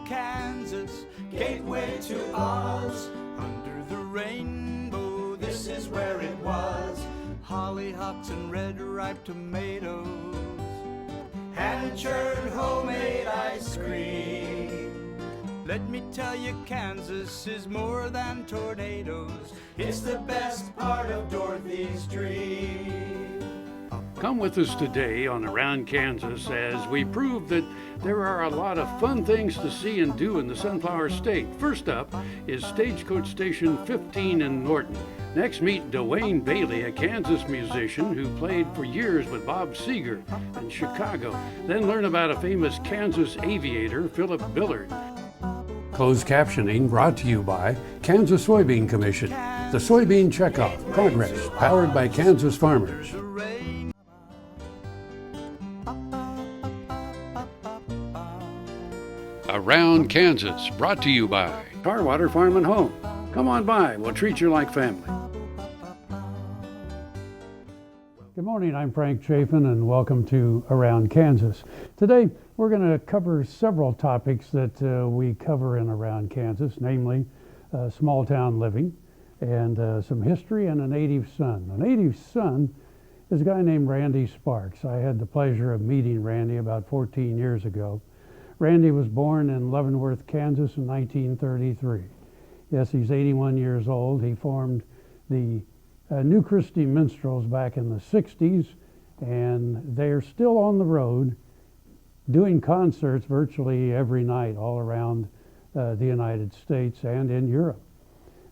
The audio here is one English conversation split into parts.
Kansas, gateway to Oz. Under the rainbow, this is where it was. Hollyhocks and red ripe tomatoes, hand-churned homemade ice cream. Let me tell you, Kansas is more than tornadoes. It's the best part of Dorothy's dream. Come with us today on Around Kansas as we prove that there are a lot of fun things to see and do in the Sunflower State. First up is Stagecoach Station 15 in Norton. Next, meet Dwayne Bailey, a Kansas musician who played for years with Bob Seger in Chicago. Then learn about a famous Kansas aviator, Philip Billard. Closed captioning brought to you by Kansas Soybean Commission. The Soybean Checkoff, progress, powered by Kansas farmers. Around Kansas, brought to you by Tarwater Farm and Home. Come on by, we'll treat you like family. Good morning, I'm Frank Chafin and welcome to Around Kansas. Today we're going to cover several topics that we cover in Around Kansas, namely small town living and some history and a native son. A native son is a guy named Randy Sparks. I had the pleasure of meeting Randy about 14 years ago. Randy was born in Leavenworth, Kansas in 1933. Yes, he's 81 years old. He formed the New Christy Minstrels back in the 60s, and they're still on the road doing concerts virtually every night all around the United States and in Europe.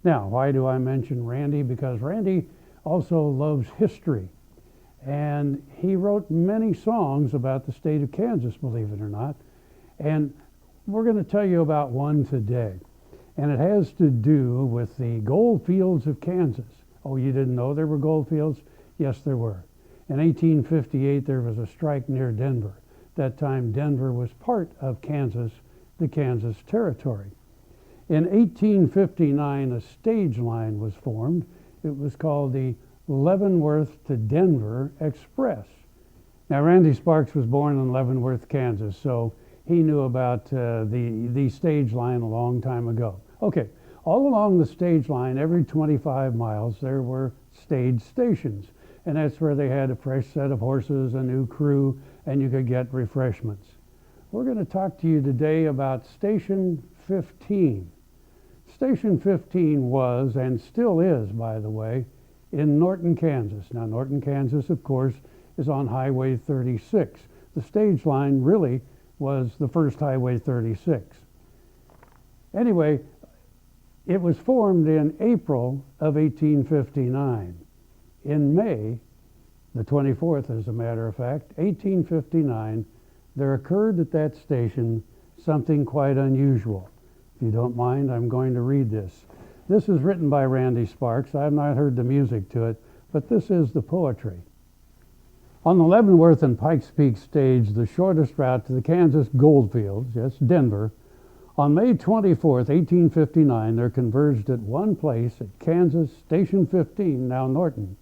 Now, why do I mention Randy? Because Randy also loves history, and he wrote many songs about the state of Kansas, believe it or not. And we're going to tell you about one today, and it has to do with the gold fields of Kansas. Oh, you didn't know there were gold fields? Yes, there were. In 1858, there was a strike near Denver. That time, Denver was part of Kansas, the Kansas Territory. In 1859, a stage line was formed. It was called the Leavenworth to Denver Express. Now, Randy Sparks was born in Leavenworth, Kansas, so he knew about the stage line a long time ago. Okay, all along the stage line, every 25 miles, there were stage stations. And that's where they had a fresh set of horses, a new crew, and you could get refreshments. We're going to talk to you today about Station 15. Station 15 was, and still is, by the way, in Norton, Kansas. Now, Norton, Kansas, of course, is on Highway 36. The stage line really was the first Highway 36. Anyway, it was formed in April of 1859. In May, the 24th as a matter of fact, 1859, there occurred at that station something quite unusual. If you don't mind, I'm going to read this. This is written by Randy Sparks. I have not heard the music to it, but this is the poetry. On the Leavenworth and Pikes Peak stage, the shortest route to the Kansas goldfields, yes, Denver, on May 24th, 1859, there converged at one place at Kansas Station 15, now Norton,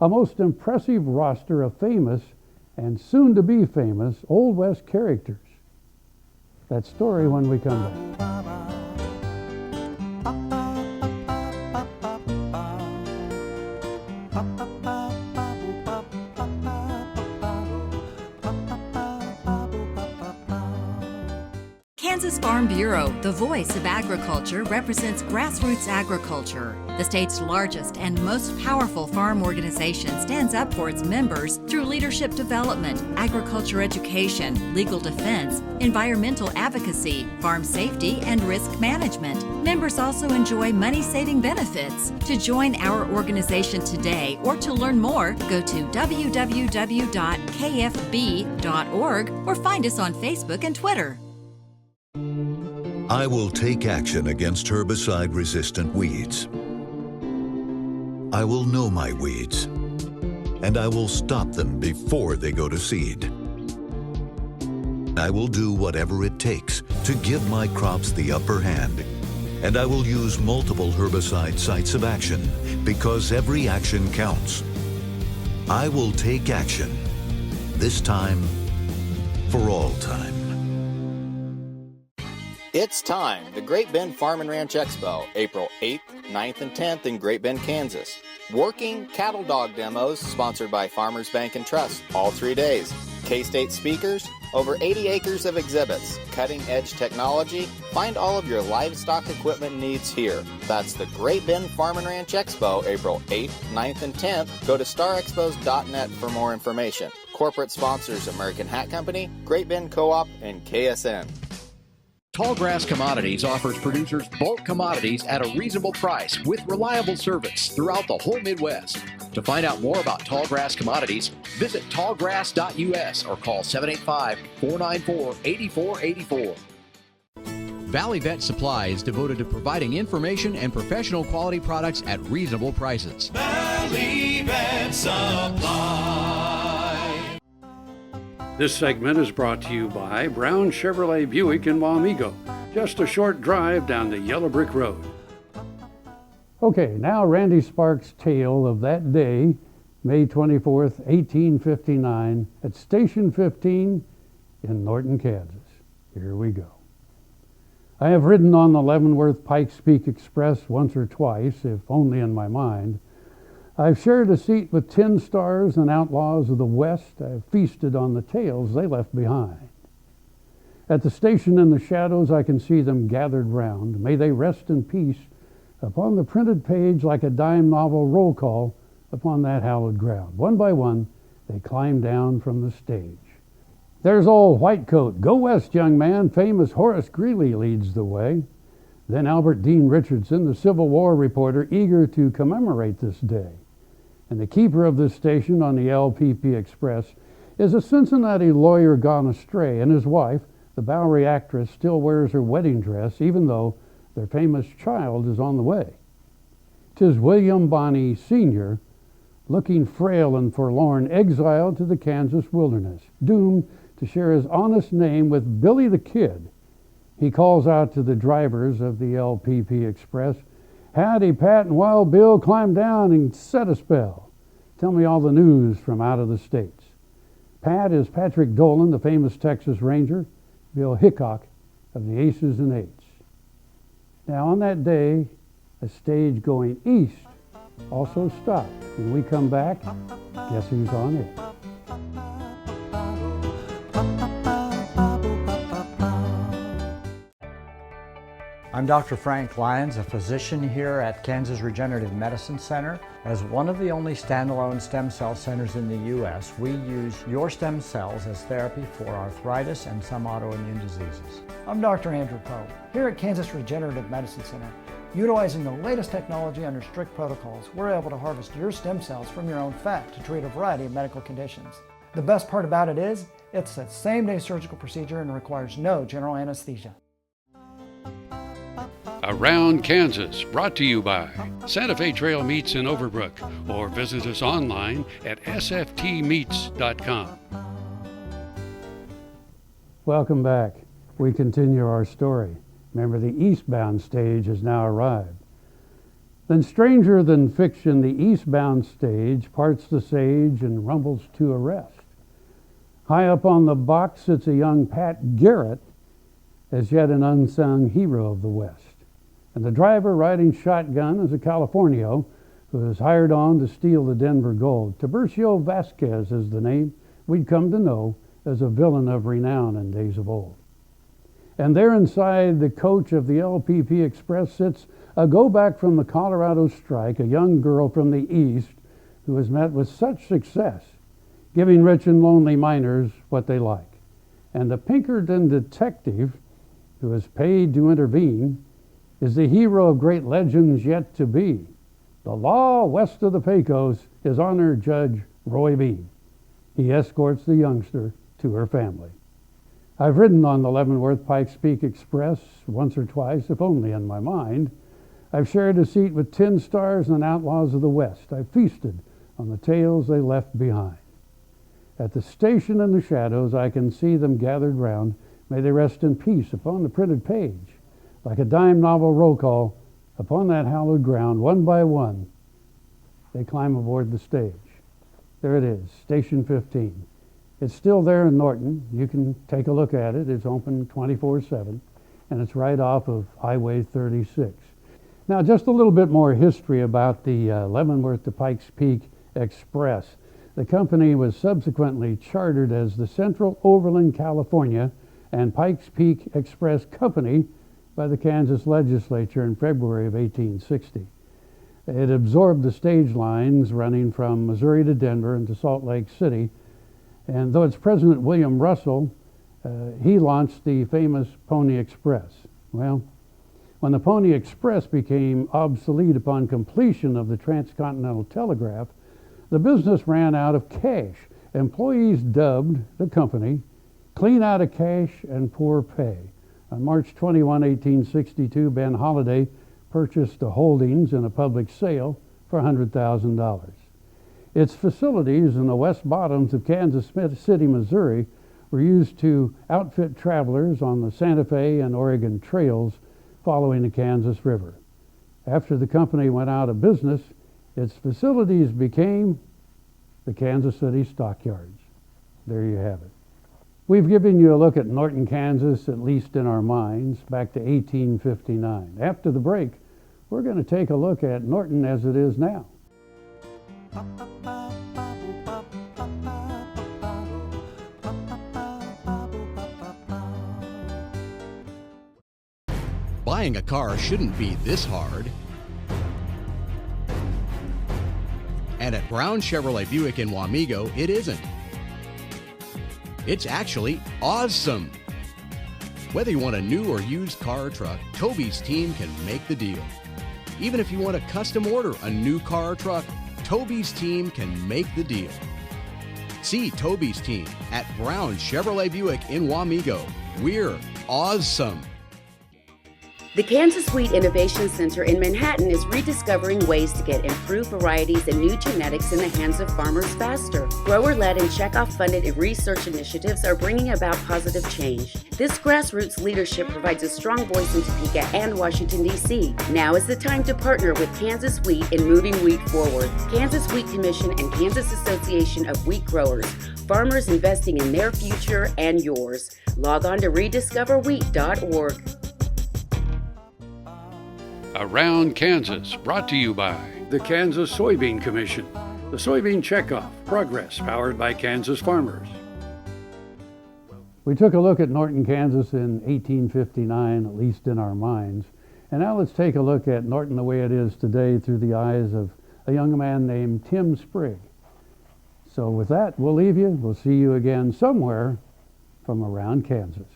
a most impressive roster of famous and soon-to-be famous Old West characters. That story when we come back. Kansas Farm Bureau, the voice of agriculture, represents grassroots agriculture. The state's largest and most powerful farm organization stands up for its members through leadership development, agriculture education, legal defense, environmental advocacy, farm safety, and risk management. Members also enjoy money-saving benefits. To join our organization today or to learn more, go to www.kfb.org or find us on Facebook and Twitter. I will take action against herbicide-resistant weeds. I will know my weeds, and I will stop them before they go to seed. I will do whatever it takes to give my crops the upper hand, and I will use multiple herbicide sites of action because every action counts. I will take action, this time for all time. It's time. The Great Bend Farm and Ranch Expo, April 8th, 9th, and 10th in Great Bend, Kansas. Working cattle dog demos sponsored by Farmers Bank and Trust all 3 days. K-State speakers, over 80 acres of exhibits, cutting-edge technology. Find all of your livestock equipment needs here. That's the Great Bend Farm and Ranch Expo, April 8th, 9th, and 10th. Go to starexpos.net for more information. Corporate sponsors American Hat Company, Great Bend Co-op, and KSN. Tallgrass Commodities offers producers bulk commodities at a reasonable price with reliable service throughout the whole Midwest. To find out more about Tallgrass Commodities, visit tallgrass.us or call 785-494-8484. Valley Vet Supply is devoted to providing information and professional quality products at reasonable prices. Valley Vet Supply. This segment is brought to you by Brown Chevrolet Buick in Wamego, just a short drive down the Yellow Brick Road. Okay, now Randy Sparks' tale of that day, May 24th, 1859, at Station 15 in Norton, Kansas. Here we go. I have ridden on the Leavenworth Pikes Peak Express once or twice, if only in my mind. I've shared a seat with tin stars and outlaws of the West. I've feasted on the tales they left behind. At the station in the shadows, I can see them gathered round. May they rest in peace upon the printed page like a dime novel roll call upon that hallowed ground. One by one, they climb down from the stage. There's old Whitecoat. Go west, young man. Famous Horace Greeley leads the way. Then Albert Dean Richardson, the Civil War reporter, eager to commemorate this day. And the keeper of this station on the LPP Express is a Cincinnati lawyer gone astray, and his wife, the Bowery actress, still wears her wedding dress, even though their famous child is on the way. 'Tis William Bonney, Sr., looking frail and forlorn, exiled to the Kansas wilderness, doomed to share his honest name with Billy the Kid. He calls out to the drivers of the LPP Express, "Howdy, Pat and Wild Bill, climb down and set a spell. Tell me all the news from out of the States." Pat is Patrick Dolan, the famous Texas Ranger, Bill Hickok of the Aces and Eights. Now on that day, a stage going east also stopped. When we come back, guess who's on it? I'm Dr. Frank Lyons, a physician here at Kansas Regenerative Medicine Center. As one of the only standalone stem cell centers in the U.S., we use your stem cells as therapy for arthritis and some autoimmune diseases. I'm Dr. Andrew Poe. Here at Kansas Regenerative Medicine Center, utilizing the latest technology under strict protocols, we're able to harvest your stem cells from your own fat to treat a variety of medical conditions. The best part about it is, it's a same-day surgical procedure and requires no general anesthesia. Around Kansas, brought to you by Santa Fe Trail Meats in Overbrook, or visit us online at sftmeats.com. Welcome back. We continue our story. Remember, the eastbound stage has now arrived. Then, stranger than fiction, the eastbound stage parts the sage and rumbles to a rest. High up on the box sits a young Pat Garrett, as yet an unsung hero of the West. And the driver riding shotgun is a Californio who is hired on to steal the Denver gold. Tiburcio Vasquez is the name we'd come to know as a villain of renown in days of old. And there inside the coach of the LPP Express sits a go-back from the Colorado strike, a young girl from the East who has met with such success, giving rich and lonely miners what they like. And the Pinkerton detective, who is paid to intervene, is the hero of great legends yet to be. The law west of the Pecos is Honor Judge Roy Bean. He escorts the youngster to her family. I've ridden on the Leavenworth Pikes Peak Express once or twice, if only in my mind. I've shared a seat with tin stars and outlaws of the West. I've feasted on the tales they left behind. At the station in the shadows, I can see them gathered round. May they rest in peace upon the printed page. Like a dime novel roll call, upon that hallowed ground, one by one, they climb aboard the stage. There it is, Station 15. It's still there in Norton. You can take a look at it. It's open 24/7. and it's right off of Highway 36. Now, just a little bit more history about the Leavenworth to Pikes Peak Express. The company was subsequently chartered as the Central Overland California and Pikes Peak Express Company by the Kansas legislature in February of 1860. It absorbed the stage lines running from Missouri to Denver and to Salt Lake City, and though its president, William Russell, he launched the famous Pony Express. Well, when the Pony Express became obsolete upon completion of the transcontinental telegraph, the business ran out of cash. Employees dubbed the company Clean Out of Cash and Poor Pay. On March 21, 1862, Ben Holliday purchased the holdings in a public sale for $100,000. Its facilities in the West Bottoms of Kansas City, Missouri, were used to outfit travelers on the Santa Fe and Oregon trails following the Kansas River. After the company went out of business, its facilities became the Kansas City Stockyards. There you have it. We've given you a look at Norton, Kansas, at least in our minds, back to 1859. After the break, we're going to take a look at Norton as it is now. Buying a car shouldn't be this hard. And at Brown Chevrolet Buick in Wamego, it isn't. It's actually awesome. Whether you want a new or used car or truck, Toby's team can make the deal. Even if you want to custom order a new car or truck, Toby's team can make the deal. See Toby's team at Brown Chevrolet Buick in Wamego. We're awesome. The Kansas Wheat Innovation Center in Manhattan is rediscovering ways to get improved varieties and new genetics in the hands of farmers faster. Grower-led and checkoff-funded research initiatives are bringing about positive change. This grassroots leadership provides a strong voice in Topeka and Washington, D.C. Now is the time to partner with Kansas Wheat in moving wheat forward. Kansas Wheat Commission and Kansas Association of Wheat Growers. Farmers investing in their future and yours. Log on to rediscoverwheat.org. Around Kansas, brought to you by the Kansas Soybean Commission, the Soybean Checkoff, Progress, powered by Kansas farmers. We took a look at Norton, Kansas in 1859, at least in our minds. And now let's take a look at Norton the way it is today through the eyes of a young man named Tim Sprigg. So with that, we'll leave you. We'll see you again somewhere from around Kansas.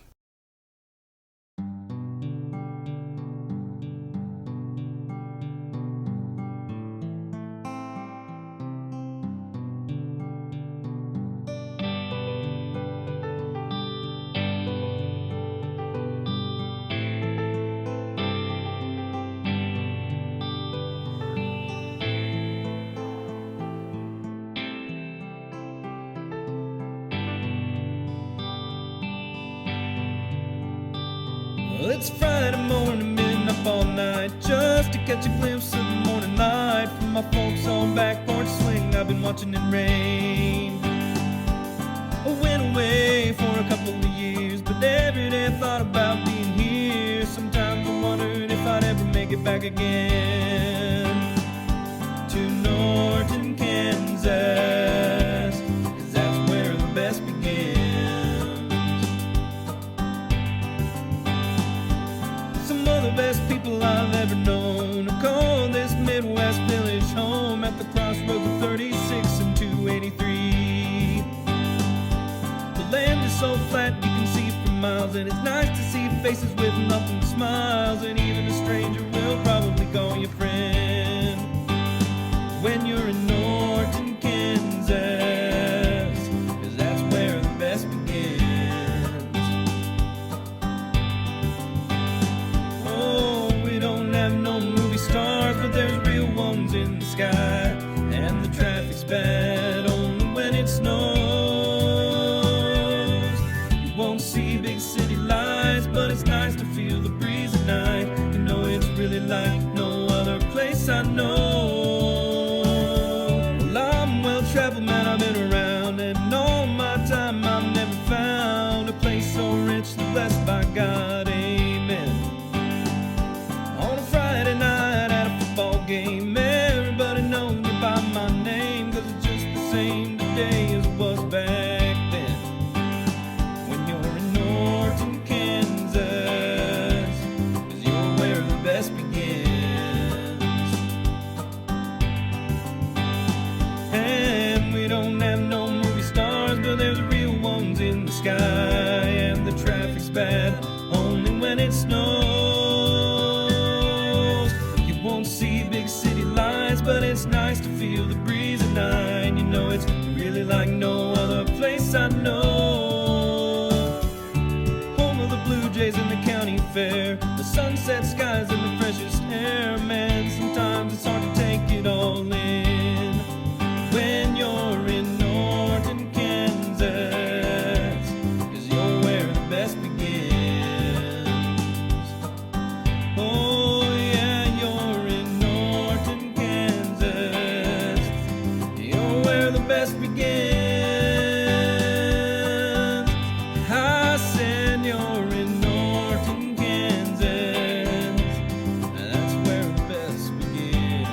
Well, it's Friday morning, been up all night just to catch a glimpse of the morning light from my folks on back porch swing. I've been watching it rain. I went away for a couple of years, but every day I thought about being here. Sometimes I wondered if I'd ever make it back again to Norton, Kansas, 'cause that's where the best begins. Some of the best people I've ever known have called this Midwest village home at the crossroads of 36 and 283. The land is so flat you can see for miles, and it's nice to see faces with nothing but smiles, and even a stranger will probably call you friend when you're in Norton, Kansas, 'cause that's where the best begins. Oh, we don't have no movie stars, but there's real ones in the sky, and the traffic's bad only when it snows. You won't see big city lights, but it's nice to feel the breeze at night. You know it's really like no other place I know. Well, I'm well-traveled, man, I've been around, and in all my time I've never found a place so richly blessed by God, amen. it was back then. When you're in Norton, Kansas, 'cause you're where the best begins. And we don't have no movie stars, but there's real ones in the sky. And the traffic's bad only when it snows. You won't see big city lights, but it's nice to feel the breeze at night. You know it's really like no other place I know. Home of the Blue Jays and the county fair, the sunset skies and the freshest air. Man, sometimes it's hard to take it all in when you're in Norton, Kansas, 'cause you're where the best begins. Oh yeah, you're in Norton, Kansas, you're where the best begins. I said you're in Norton, Kansas, that's where the best begins.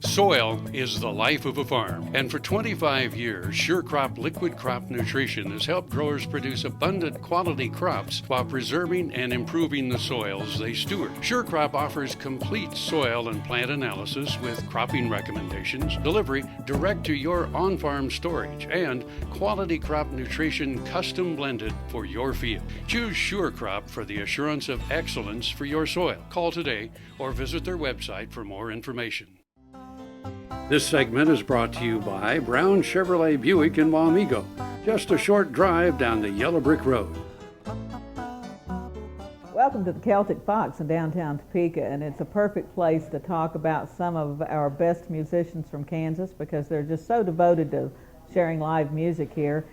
Soil is the life of a farm, and for 25 years, SureCrop Liquid Crop Nutrition has helped growers produce abundant quality crops while preserving and improving the soils they steward. SureCrop offers complete soil and plant analysis with cropping recommendations, delivery direct to your on-farm storage, and quality crop nutrition custom blended for your field. Choose SureCrop for the assurance of excellence for your soil. Call today or visit their website for more information. This segment is brought to you by Brown Chevrolet Buick in Wamego, just a short drive down the Yellow Brick Road. Welcome to the Celtic Fox in downtown Topeka, and it's a perfect place to talk about some of our best musicians from Kansas because they're just so devoted to sharing live music here.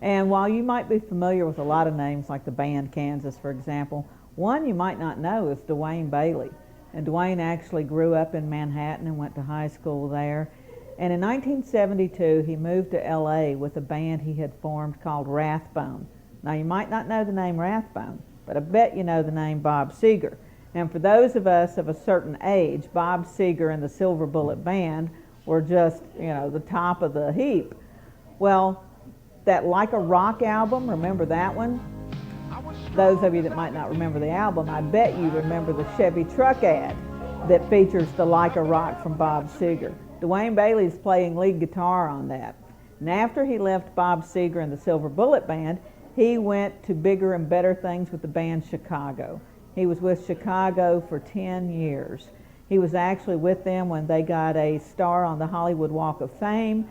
And while you might be familiar with a lot of names like the band Kansas, for example, one you might not know is Dwayne Bailey. And Dwayne actually grew up in Manhattan and went to high school there. And in 1972, he moved to LA with a band he had formed called Rathbone. Now, you might not know the name Rathbone, but I bet you know the name Bob Seger. And for those of us of a certain age, Bob Seger and the Silver Bullet Band were just, the top of the heap. Well, that Like a Rock album, remember that one? Those of you that might not remember the album, I bet you remember the Chevy truck ad that features the Like a Rock from Bob Seger. Dwayne Bailey's playing lead guitar on that. And after he left Bob Seger and the Silver Bullet Band, he went to bigger and better things with the band Chicago. He was with Chicago for 10 years. He was actually with them when they got a star on the Hollywood Walk of Fame.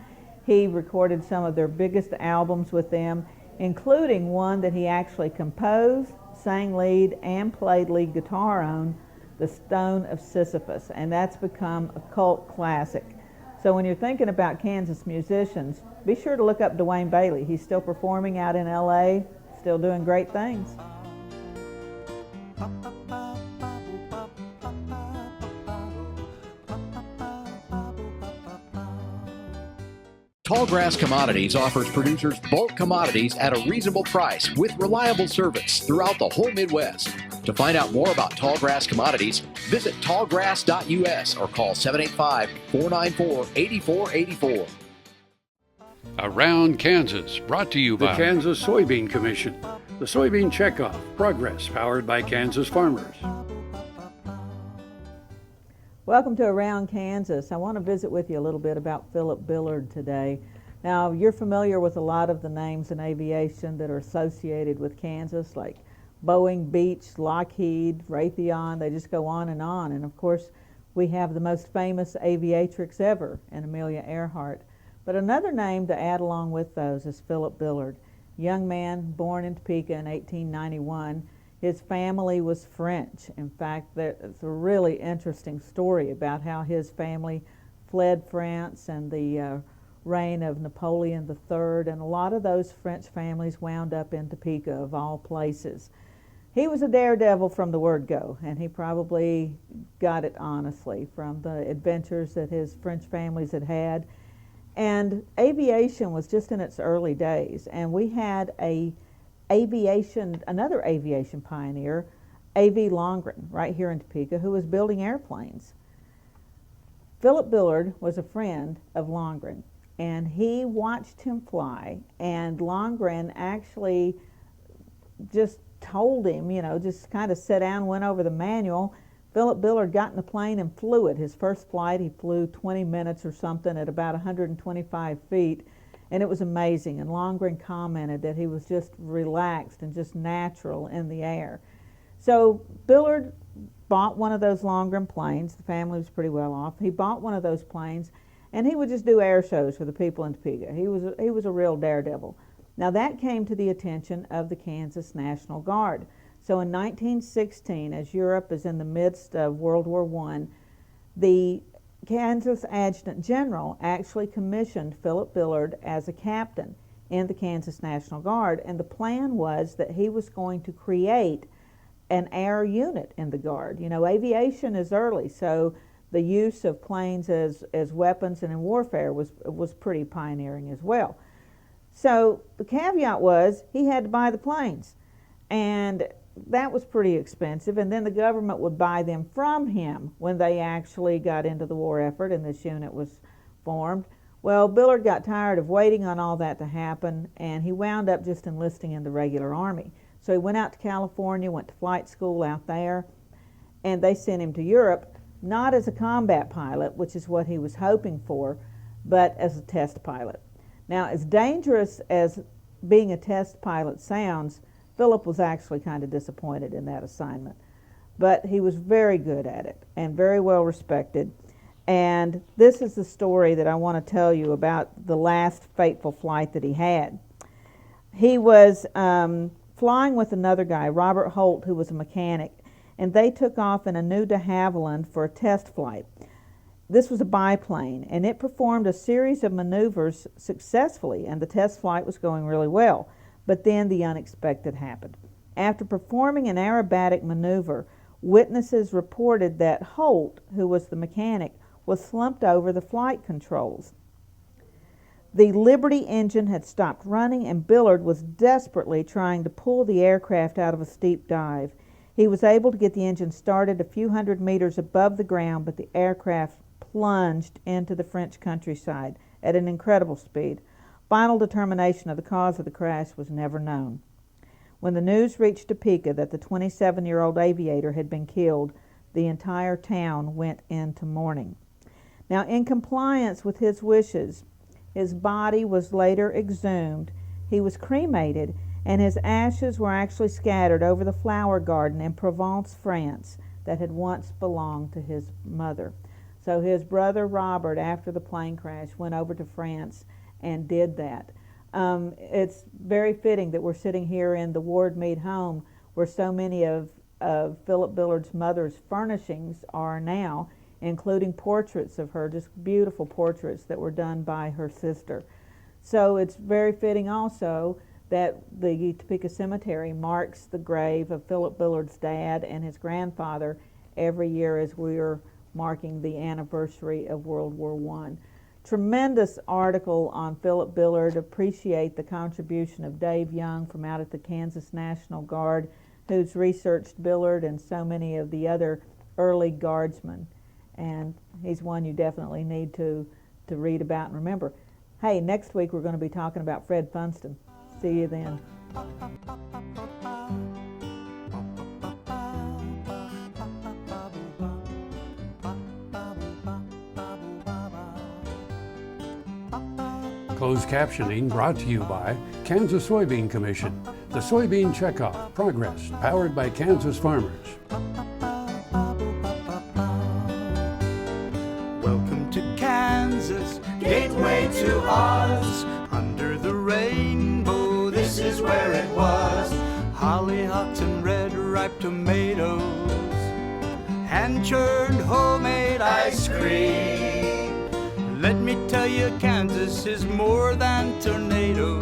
He recorded some of their biggest albums with them, including one that he actually composed, sang lead, and played lead guitar on, The Stone of Sisyphus, and that's become a cult classic. So when you're thinking about Kansas musicians, be sure to look up Dwayne Bailey. He's still performing out in LA, still doing great things. Tallgrass Commodities offers producers bulk commodities at a reasonable price with reliable service throughout the whole Midwest. To find out more about Tallgrass Commodities, visit tallgrass.us or call 785-494-8484. Around Kansas, brought to you by the Kansas Soybean Commission. The Soybean Checkoff, progress powered by Kansas farmers. Welcome to Around Kansas. I want to visit with you a little bit about Philip Billard today. Now, you're familiar with a lot of the names in aviation that are associated with Kansas, like Boeing, Beech, Lockheed, Raytheon. They just go on. And of course, we have the most famous aviatrix ever in Amelia Earhart. But another name to add along with those is Philip Billard. Young man born in Topeka in 1891. His family was French. In fact, there's a really interesting story about how his family fled France and the reign of Napoleon III, and a lot of those French families wound up in Topeka, of all places. He was a daredevil from the word go, and he probably got it honestly from the adventures that his French families had had. And aviation was just in its early days, and we had another aviation pioneer, A.V. Longren, right here in Topeka, who was building airplanes. Philip Billard was a friend of Longren, and he watched him fly, and Longren actually just told him, just kind of sat down, went over the manual. Philip Billard got in the plane and flew it. His first flight, he flew 20 minutes or something at about 125 feet, and it was amazing. And Longren commented that he was just relaxed and just natural in the air. So Billard bought one of those Longren planes. The family was pretty well off. He bought one of those planes, and he would just do air shows for the people in Topeka. He was a real daredevil. Now that came to the attention of the Kansas National Guard. So in 1916, as Europe is in the midst of World War I, the Kansas Adjutant General actually commissioned Philip Billard as a captain in the Kansas National Guard, and the plan was that he was going to create an air unit in the Guard. Aviation is early, so the use of planes as weapons and in warfare was pretty pioneering as well. So the caveat was he had to buy the planes, and that was pretty expensive, and then the government would buy them from him when they actually got into the war effort and this unit was formed. Well, Billard got tired of waiting on all that to happen, and he wound up just enlisting in the regular Army. So he went out to California, went to flight school out there, and they sent him to Europe, not as a combat pilot, which is what he was hoping for, but as a test pilot. Now, as dangerous as being a test pilot sounds, Philip was actually kind of disappointed in that assignment. But he was very good at it and very well respected. And this is the story that I want to tell you about the last fateful flight that he had. He was flying with another guy, Robert Holt, who was a mechanic, and they took off in a new de Havilland for a test flight. This was a biplane, and it performed a series of maneuvers successfully, and the test flight was going really well. But then the unexpected happened. After performing an aerobatic maneuver, witnesses reported that Holt, who was the mechanic, was slumped over the flight controls. The Liberty engine had stopped running, and Billard was desperately trying to pull the aircraft out of a steep dive. He was able to get the engine started a few hundred meters above the ground, but the aircraft plunged into the French countryside at an incredible speed. Final determination of the cause of the crash was never known. When the news reached Topeka that the 27-year-old aviator had been killed, the entire town went into mourning. Now, in compliance with his wishes, his body was later exhumed, he was cremated, and his ashes were actually scattered over the flower garden in Provence, France, that had once belonged to his mother. So his brother Robert, after the plane crash, went over to France and did that. It's very fitting that we're sitting here in the Ward Mead home where so many of Philip Billard's mother's furnishings are now, including portraits of her, just beautiful portraits that were done by her sister. So it's very fitting also that the Topeka Cemetery marks the grave of Philip Billard's dad and his grandfather every year as we're marking the anniversary of World War I. Tremendous article on Philip Billard. Appreciate the contribution of Dave Young from out at the Kansas National Guard, who's researched Billard and so many of the other early guardsmen. And he's one you definitely need to read about and remember. Hey, next week we're going to be talking about Fred Funston. See you then. Closed captioning brought to you by Kansas Soybean Commission, the Soybean Checkoff, Progress, powered by Kansas farmers. Welcome to Kansas, gateway to Oz. Under the rainbow, this is where it was. Hollyhocks and red ripe tomatoes, hand-churned homemade ice cream. Let me tell you, Kansas is more than tornadoes.